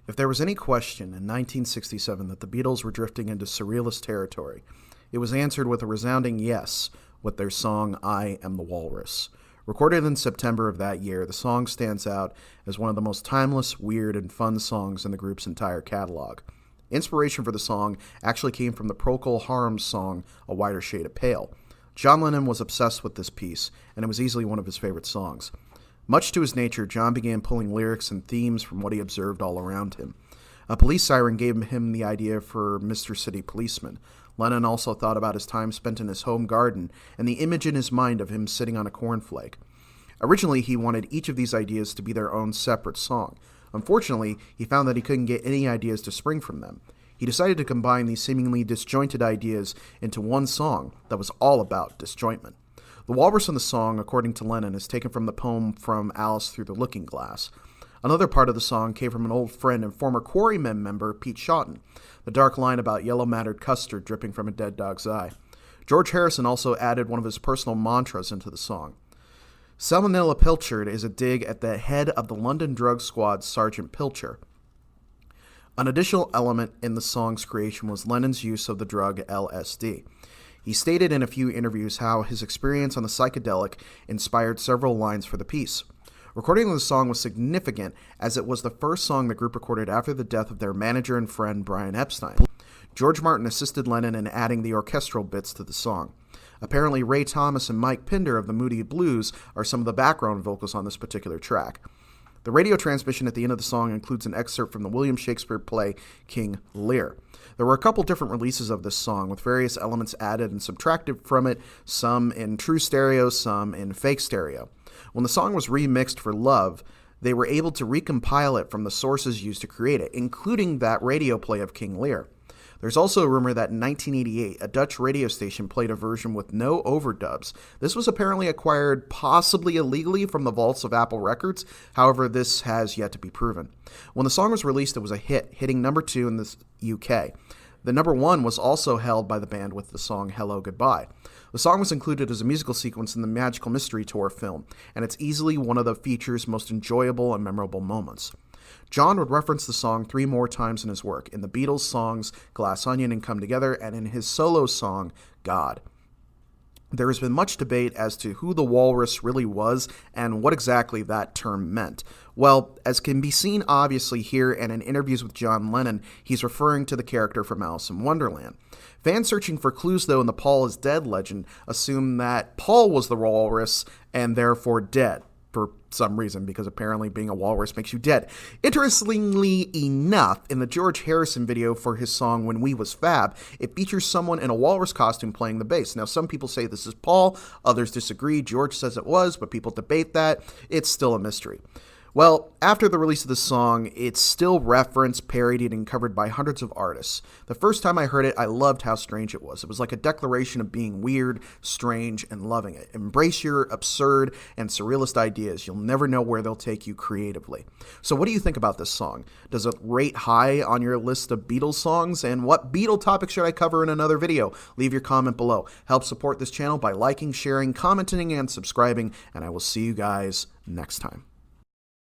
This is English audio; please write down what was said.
If there was any question in 1967 that the Beatles were drifting into surrealist territory, it was answered with a resounding yes with their song I Am the Walrus. Recorded in September of that year, the song stands out as one of the most timeless, weird, and fun songs in the group's entire catalog. Inspiration for the song actually came from the Procol Harum song A Wider Shade of Pale. John Lennon was obsessed with this piece, and it was easily one of his favorite songs. Much to his nature, John began pulling lyrics and themes from what he observed all around him. A police siren gave him the idea for Mr. City Policeman. Lennon also thought about his time spent in his home garden and the image in his mind of him sitting on a cornflake. Originally, he wanted each of these ideas to be their own separate song. Unfortunately, he found that he couldn't get any ideas to spring from them. He decided to combine these seemingly disjointed ideas into one song that was all about disjointment. The walrus in the song, according to Lennon, is taken from the poem From Alice Through the Looking Glass. Another part of the song came from an old friend and former Quarrymen member, Pete Shotton, the dark line about yellow-mattered custard dripping from a dead dog's eye. George Harrison also added one of his personal mantras into the song. Salmonella Pilchard is a dig at the head of the London drug squad, Sergeant Pilcher. An additional element in the song's creation was Lennon's use of the drug LSD. He stated in a few interviews how his experience on the psychedelic inspired several lines for the piece. Recording of the song was significant as it was the first song the group recorded after the death of their manager and friend Brian Epstein. George Martin assisted Lennon in adding the orchestral bits to the song. Apparently, Ray Thomas and Mike Pinder of the Moody Blues are some of the background vocals on this particular track. The radio transmission at the end of the song includes an excerpt from the William Shakespeare play King Lear. There were a couple different releases of this song, with various elements added and subtracted from it, some in true stereo, some in fake stereo. When the song was remixed for Love, they were able to recompile it from the sources used to create it, including that radio play of King Lear. There's also a rumor that in 1988, a Dutch radio station played a version with no overdubs. This was apparently acquired possibly illegally from the vaults of Apple Records. However, this has yet to be proven. When the song was released, it was a hit, hitting number 2 in the UK. The number 1 was also held by the band with the song Hello Goodbye. The song was included as a musical sequence in the Magical Mystery Tour film, and it's easily one of the feature's most enjoyable and memorable moments. John would reference the song 3 more times in his work, in the Beatles songs Glass Onion and Come Together, and in his solo song, God. There has been much debate as to who the walrus really was and what exactly that term meant. Well, as can be seen obviously here and in interviews with John Lennon, he's referring to the character from Alice in Wonderland. Fans searching for clues, though, in the Paul is dead legend assume that Paul was the walrus and therefore dead. For some reason, because apparently being a walrus makes you dead. Interestingly enough, in the George Harrison video for his song When We Was Fab, it features someone in a walrus costume playing the bass. Now, some people say this is Paul, others disagree. George says it was, but people debate that. It's still a mystery. Well, after the release of the song, it's still referenced, parodied, and covered by hundreds of artists. The first time I heard it, I loved how strange it was. It was like a declaration of being weird, strange, and loving it. Embrace your absurd and surrealist ideas. You'll never know where they'll take you creatively. So what do you think about this song? Does it rate high on your list of Beatles songs? And what Beatle topic should I cover in another video? Leave your comment below. Help support this channel by liking, sharing, commenting, and subscribing, and I will see you guys next time.